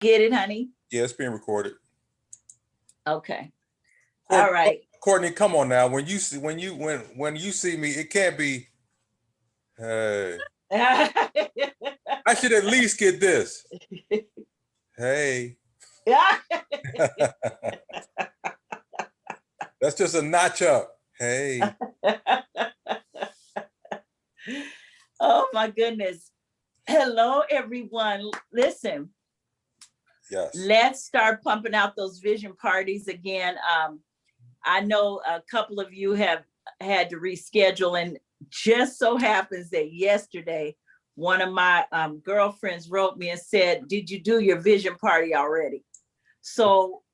Get it, honey? Yeah, it's being recorded. Okay. Courtney, All right. Courtney, come on now. When you see me, it can't be. Hey, I should at least get this. Hey, that's just a notch up. Hey. Oh my goodness. Hello, everyone. Listen. Yes. Let's start pumping out those vision parties again. I know a couple of you have had to reschedule, and just so happens that yesterday, one of my girlfriends wrote me and said, "Did you do your vision party already?" So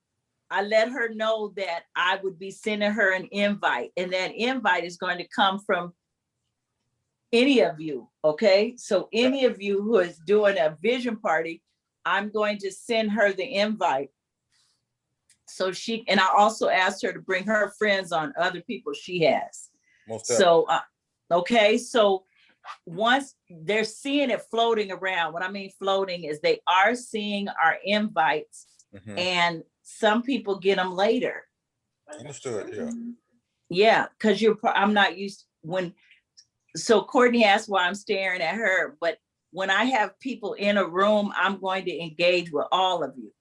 I let her know that I would be sending her an invite, and that invite is going to come from any of you, okay? So any of you who is doing a vision party, I'm going to send her the invite. So she, and I also asked her to bring her friends on, other people she has. So, okay, so once they're seeing it floating around, what I mean floating is they are seeing our invites, and some people get them later. Understood, yeah. Yeah, because I'm not used when, so Courtney asked why I'm staring at her, but when I have people in a room, I'm going to engage with all of you.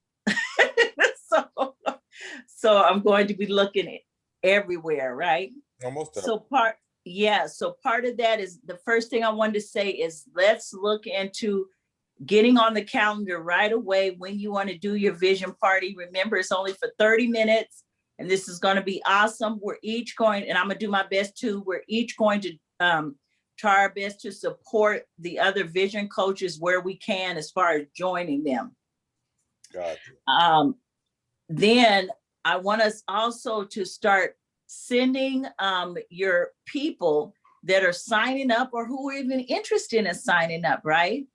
So I'm going to be looking at everywhere, right? Almost. So part of that is, the first thing I wanted to say is, let's look into getting on the calendar right away when you want to do your vision party. Remember, it's only for 30 minutes, and this is going to be awesome. We're each going, and I'm going to do my best too, we're each going to try our best to support the other vision coaches where we can as far as joining them. Gotcha. Then I want us also to start sending your people that are signing up or who are even interested in signing up, right?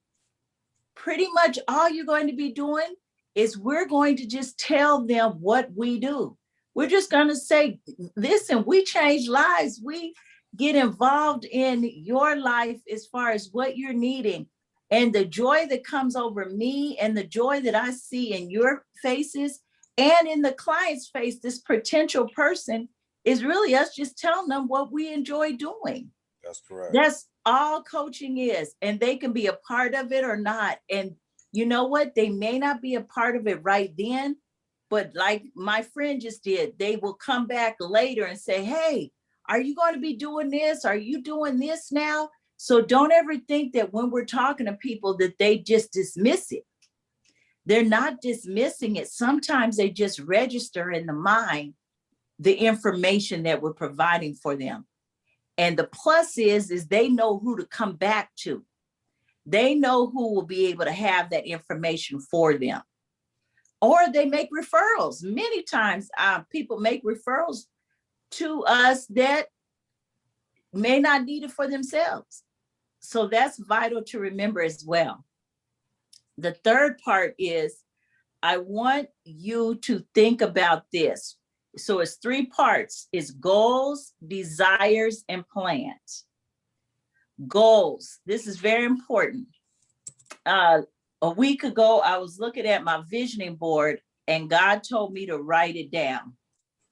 Pretty much all you're going to be doing is we're going to just tell them what we do. We're just going to say, listen, we change lives. We get involved in your life as far as what you're needing. And the joy that comes over me and the joy that I see in your faces and in the client's face, this potential person, is really us just telling them what we enjoy doing. That's correct. That's all coaching is. And they can be a part of it or not. And you know what? They may not be a part of it right then, but like my friend just did, they will come back later and say, hey, are you going to be doing this? Are you doing this now? So don't ever think that when we're talking to people that they just dismiss it. They're not dismissing it. Sometimes they just register in the mind the information that we're providing for them. And the plus is they know who to come back to. They know who will be able to have that information for them. Or they make referrals. Many times people make referrals to us that may not need it for themselves. So that's vital to remember as well. The third part is, I want you to think about this. So it's 3 parts. It's goals, desires, and plans. Goals. This is very important. A week ago, I was looking at my visioning board and God told me to write it down.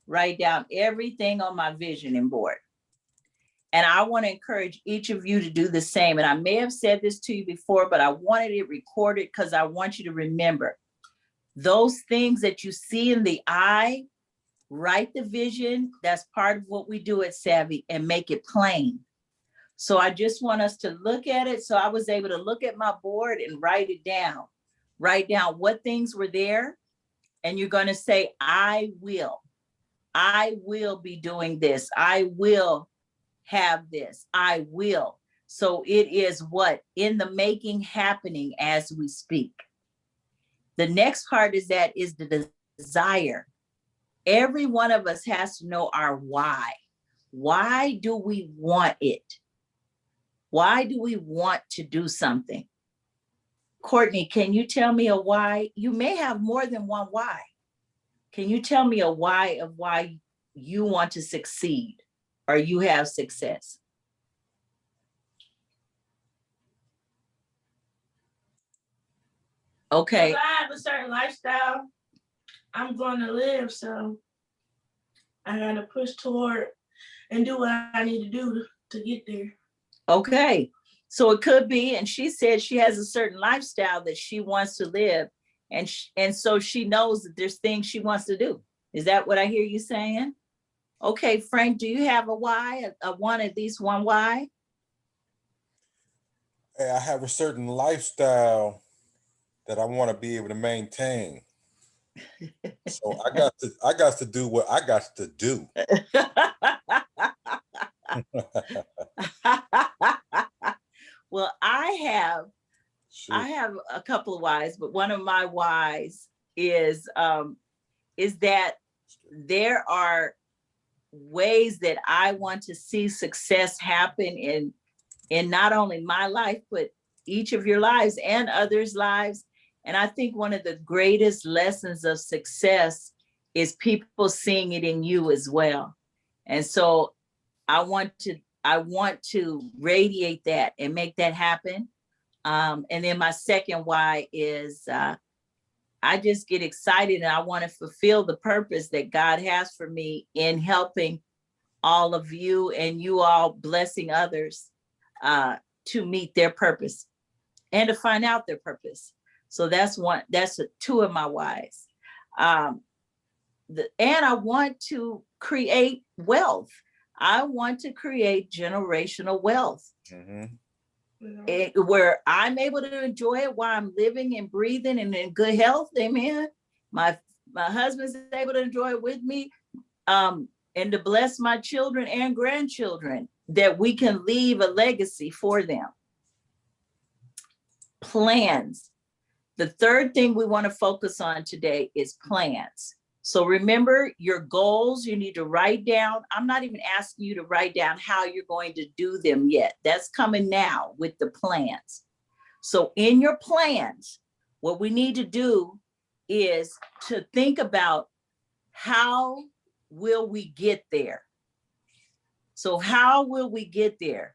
Write down everything on my visioning board. And I want to encourage each of you to do the same. And I may have said this to you before, but I wanted it recorded because I want you to remember those things that you see in the eye. Write the vision. That's part of what we do at Savy, and make it plain. So I just want us to look at it. So I was able to look at my board and write it down. Write down what things were there. And you're going to say, I will be doing this. I will have this. I will. So it is what? In the making, happening as we speak. The next part is the desire. Every one of us has to know our why. Why do we want it? Why do we want to do something? Courtney, can you tell me a why? You may have more than one why. Can you tell me a why of why you want to succeed or you have success? Okay. I have a certain lifestyle I'm going to live, so I got to push toward and do what I need to do to get there. Okay. So it could be, and she said she has a certain lifestyle that she wants to live, and so she knows that there's things she wants to do. Is that what I hear you saying? Okay, Frank, do you have a why? A one, at least one why? I have a certain lifestyle that I want to be able to maintain. So I got to do what I got to do. Well, I have a couple of whys, but one of my whys is that there are ways that I want to see success happen in not only my life, but each of your lives and others' lives. And I think one of the greatest lessons of success is people seeing it in you as well. And so I want to radiate that and make that happen. And then my second why is I just get excited and I want to fulfill the purpose that God has for me in helping all of you and you all blessing others to meet their purpose and to find out their purpose. So that's two of my whys. And I want to create wealth. I want to create generational wealth. Where I'm able to enjoy it while I'm living and breathing and in good health. Amen. My husband's able to enjoy it with me, and to bless my children and grandchildren, that we can leave a legacy for them. Plans. The third thing we want to focus on today is plans. So remember your goals, you need to write down. I'm not even asking you to write down how you're going to do them yet. That's coming now with the plans. So in your plans, what we need to do is to think about how will we get there? So how will we get there?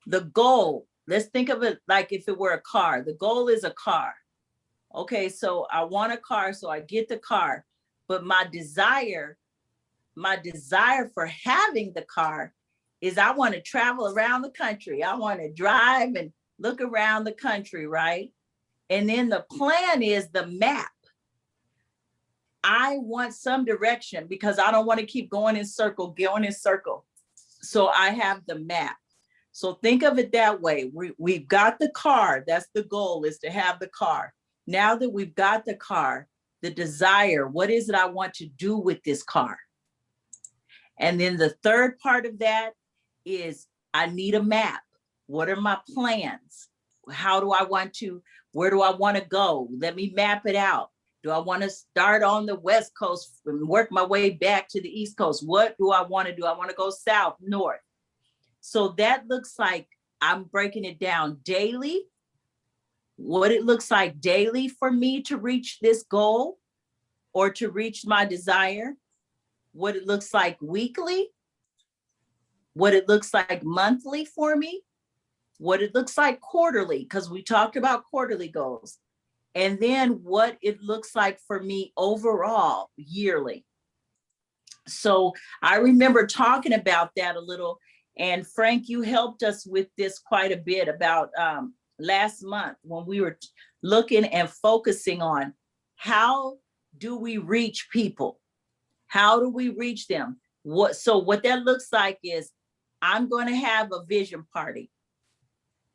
The goal, let's think of it like if it were a car. The goal is a car. Okay, so I want a car, so I get the car. But my desire for having the car is I want to travel around the country. I want to drive and look around the country, right? And then the plan is the map. I want some direction because I don't want to keep going in circle. So I have the map. So think of it that way. We've got the car. That's the goal, is to have the car. Now that we've got the car, the desire, what is it I want to do with this car? And then the third part of that is I need a map. What are my plans? Where do I want to go? Let me map it out. Do I want to start on the West Coast and work my way back to the East Coast? What do I want to do? I want to go south, north. So that looks like I'm breaking it down daily. What it looks like daily for me to reach this goal or to reach my desire. What it looks like weekly. What it looks like monthly for me. What it looks like quarterly, because we talked about quarterly goals. And then what it looks like for me overall yearly. So I remember talking about that a little. And Frank, you helped us with this quite a bit about last month when we were looking and focusing on how do we reach people? How do we reach them? So what that looks like is I'm going to have a vision party.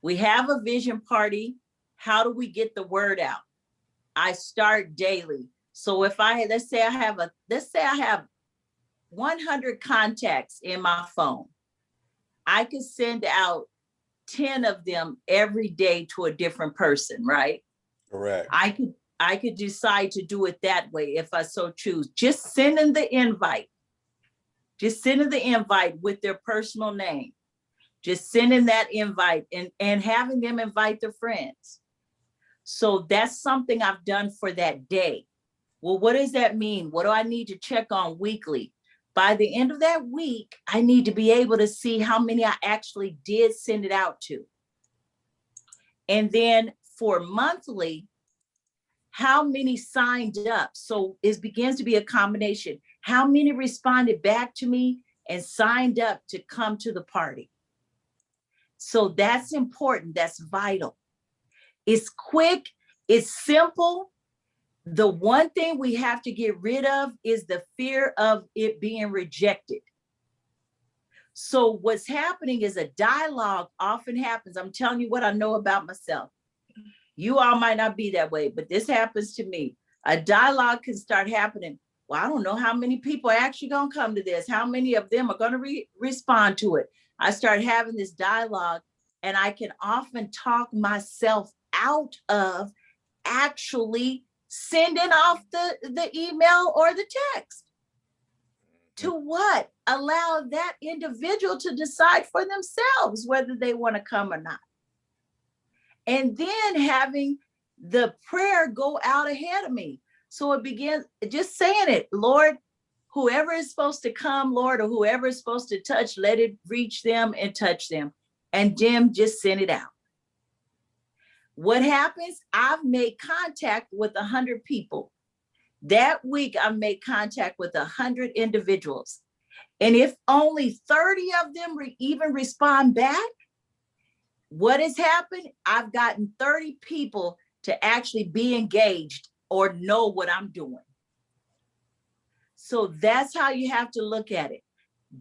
We have a vision party. How do we get the word out? I start daily. So if let's say I have 100 contacts in my phone. I could send out 10 of them every day to a different person, right? Correct. I could decide to do it that way if I so choose. Just sending the invite. Just sending the invite with their personal name. Just sending that invite and having them invite their friends. So that's something I've done for that day. Well, what does that mean? What do I need to check on weekly? By the end of that week, I need to be able to see how many I actually did send it out to. And then for monthly, how many signed up? So it begins to be a combination. How many responded back to me and signed up to come to the party? So that's important. That's vital. It's quick. It's simple. The one thing we have to get rid of is the fear of it being rejected. So what's happening is a dialogue often happens. I'm telling you what I know about myself. You all might not be that way, but this happens to me. A dialogue can start happening. Well, I don't know how many people are actually going to come to this. How many of them are going to respond to it? I start having this dialogue, and I can often talk myself out of actually sending off the email or the text. To what? Allow that individual to decide for themselves whether they want to come or not. And then having the prayer go out ahead of me. So it begins just saying it, Lord, whoever is supposed to come, Lord, or whoever is supposed to touch, let it reach them and touch them. And Jim just sent it out. What happens? I've made contact with 100 people. That week, I've made contact with 100 individuals. And if only 30 of them even respond back, what has happened? I've gotten 30 people to actually be engaged or know what I'm doing. So that's how you have to look at it.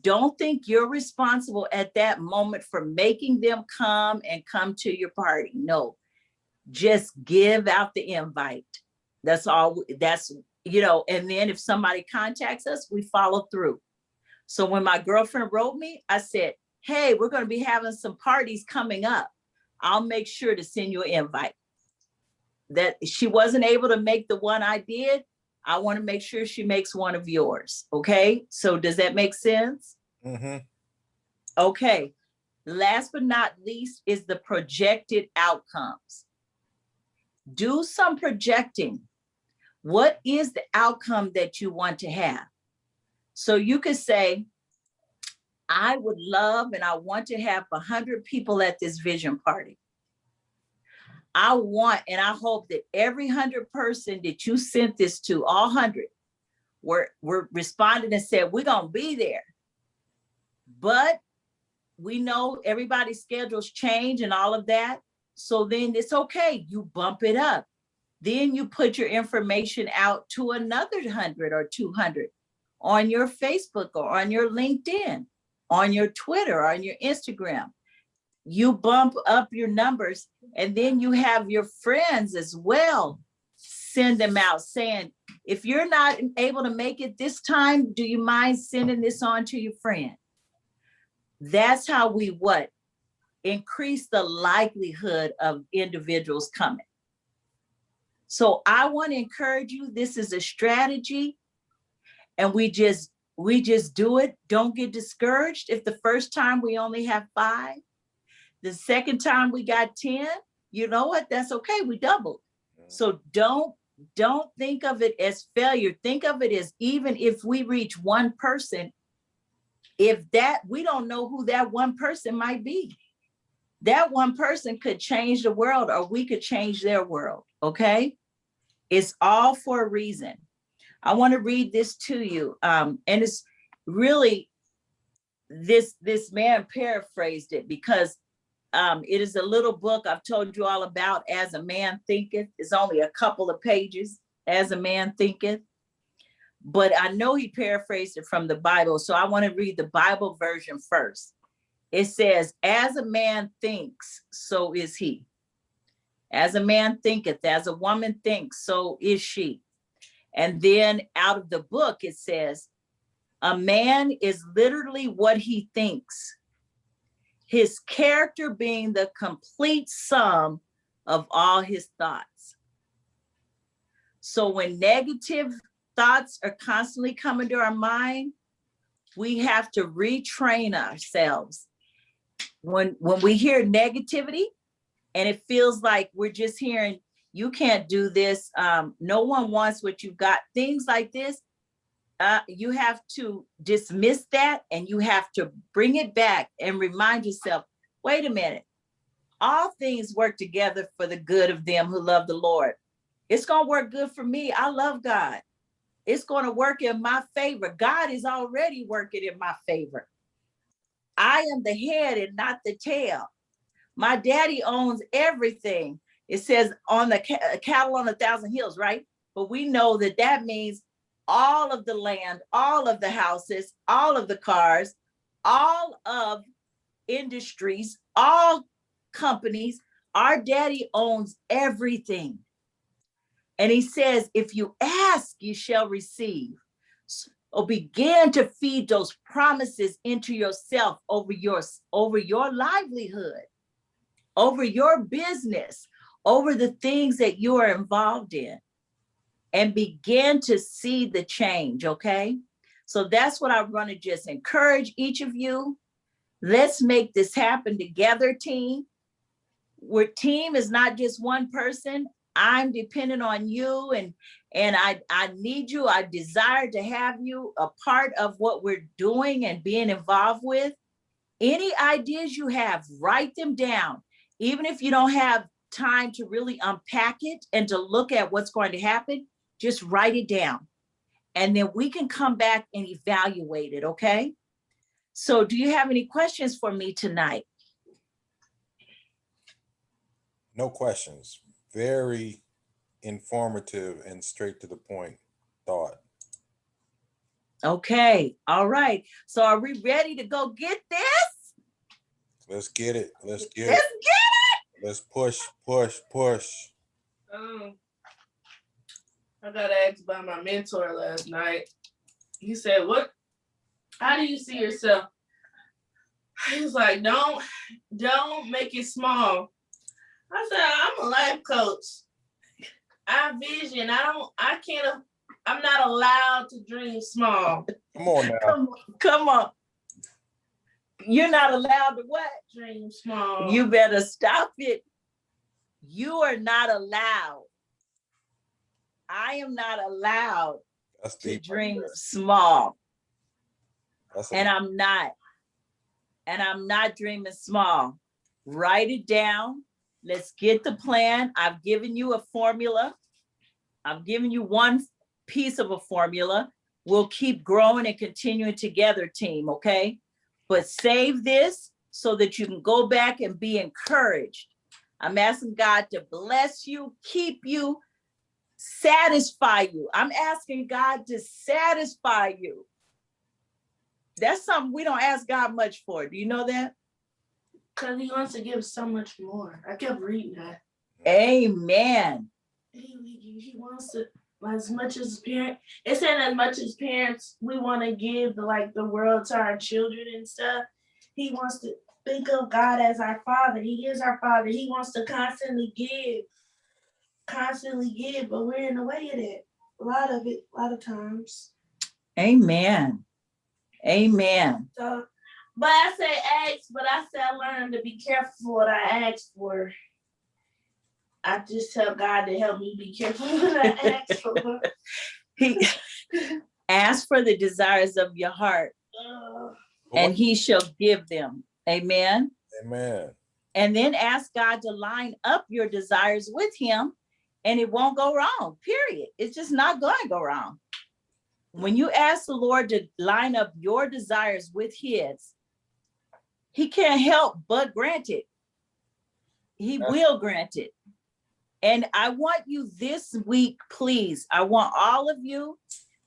Don't think you're responsible at that moment for making them come and come to your party. No, just give out the invite. That's all. That's, and then if somebody contacts us, we follow through. So when my girlfriend wrote me, I said, hey, we're going to be having some parties coming up. I'll make sure to send you an invite. That she wasn't able to make the one I did, I want to make sure she makes one of yours. Okay. So does that make sense? Mm-hmm. Okay. Last but not least is the projected outcomes. Do some projecting. What is the outcome that you want to have? So you could say, I would love and I want to have 100 people at this vision party. I want and I hope that every 100 person that you sent this to, all 100, were responded and said, we're going to be there. But we know everybody's schedules change and all of that. So then it's okay. You bump it up. Then you put your information out to another 100 or 200 on your Facebook or on your LinkedIn, on your Twitter, or on your Instagram. You bump up your numbers, and then you have your friends as well. Send them out saying, if you're not able to make it this time, do you mind sending this on to your friend? That's how we increase the likelihood of individuals coming. So I want to encourage you. This is a strategy, and we just do it. Don't get discouraged if the first time we only have 5. The second time we got 10, you know what? That's okay. We doubled. So don't think of it as failure. Think of it as, even if we reach one person, we don't know who that one person might be. That one person could change the world, or we could change their world. Okay. It's all for a reason. I want to read this to you. And it's really, this man paraphrased it because it is a little book I've told you all about, As a Man Thinketh. It's only a couple of pages, As a Man Thinketh. But I know he paraphrased it from the Bible. So I want to read the Bible version first. It says, as a man thinks, so is he. As a man thinketh, as a woman thinks, so is she. And then out of the book, it says, a man is literally what he thinks, his character being the complete sum of all his thoughts. So when negative thoughts are constantly coming to our mind, we have to retrain ourselves. When we hear negativity and it feels like we're just hearing, you can't do this, no one wants what you've got, things like this, you have to dismiss that, and you have to bring it back and remind yourself, wait a minute, all things work together for the good of them who love the Lord. It's going to work good for me. I love God. It's going to work in my favor. God is already working in my favor. I am the head and not the tail. My daddy owns everything. It says on the cattle on 1,000 hills, right? But we know that that means all of the land, all of the houses, all of the cars, all of industries, all companies. Our daddy owns everything. And he says, if you ask, you shall receive. So begin to feed those promises into yourself over your livelihood, over your business, over the things that you are involved in, and begin to see the change, okay? So that's what I want to just encourage each of you. Let's make this happen together, team. Where team is not just one person. I'm dependent on you, and I need you. I desire to have you a part of what we're doing and being involved with. Any ideas you have, write them down. Even if you don't have time to really unpack it and to look at what's going to happen, just write it down. And then we can come back and evaluate it, okay? So do you have any questions for me tonight? No questions. Very informative and straight to the point thought. Okay, all right. So are we ready to go get this? Let's get it. Let's get Let's it. get Let's push, push, push. I got asked by my mentor last night. He said, how do you see yourself? He was like, don't make it small. I said, I'm a life coach. I have vision. I'm not allowed to dream small. Come on now. Come on. You're not allowed to what? Dream small. You better stop it. You are not allowed. I am not allowed to dream small. And I'm not. And I'm not dreaming small. Write it down. Let's get the plan. I've given you a formula. I've given you one piece of a formula. We'll keep growing and continuing together, team, okay? But save this so that you can go back and be encouraged. I'm asking God to bless you, keep you, satisfy you. I'm asking God to satisfy you. That's something we don't ask God much for. Do you know that? Because he wants to give so much more. I kept reading that. Amen. He wants to, as much as parents, it said as much as parents, we want to give the world to our children and stuff. He wants to think of God as our Father. He is our Father. He wants to constantly give, but we're in the way of it. A lot of times. Amen. Amen. So, but I say ask, but I say I learned to be careful what I ask for. I just tell God to help me be careful what I ask for. He ask for the desires of your heart, and he shall give them. Amen. Amen. And then ask God to line up your desires with him, and it won't go wrong, period. It's just not going to go wrong. When you ask the Lord to line up your desires with his, he can't help but grant it. He will grant it. And I want you this week, please, I want all of you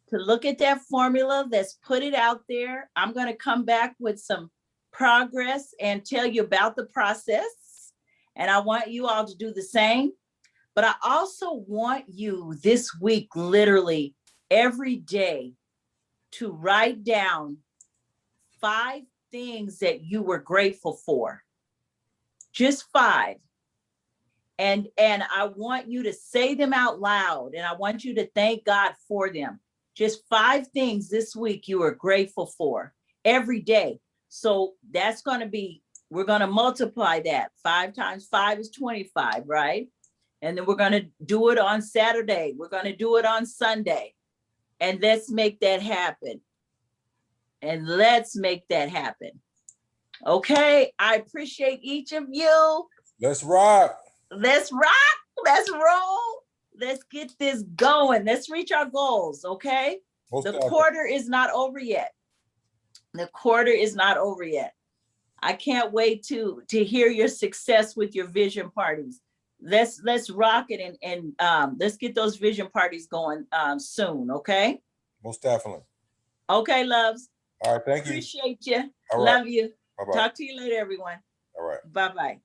to look at that formula that's put it out there. I'm going to come back with some progress and tell you about the process. And I want you all to do the same. But I also want you this week, literally every day, to write down 5 things that you were grateful for. Just 5. And I want you to say them out loud, and I want you to thank God for them. Just 5 things this week you were grateful for every day. So that's going to be, we're going to multiply that. 5 times 5 is 25, right? And then we're going to do it on Saturday. We're going to do it on Sunday. And let's make that happen. And let's make that happen. Okay, I appreciate each of you. Let's rock. Let's rock. Let's roll. Let's get this going. Let's reach our goals, okay? Most The definitely. quarter is not over yet. The quarter is not over yet. I can't wait to hear your success with your vision parties. Let's rock it and let's get those vision parties going soon, okay? Most definitely. Okay, loves. All right, thank you. Appreciate you. All right. Love you. Bye-bye. Talk to you later, everyone. All right. Bye-bye.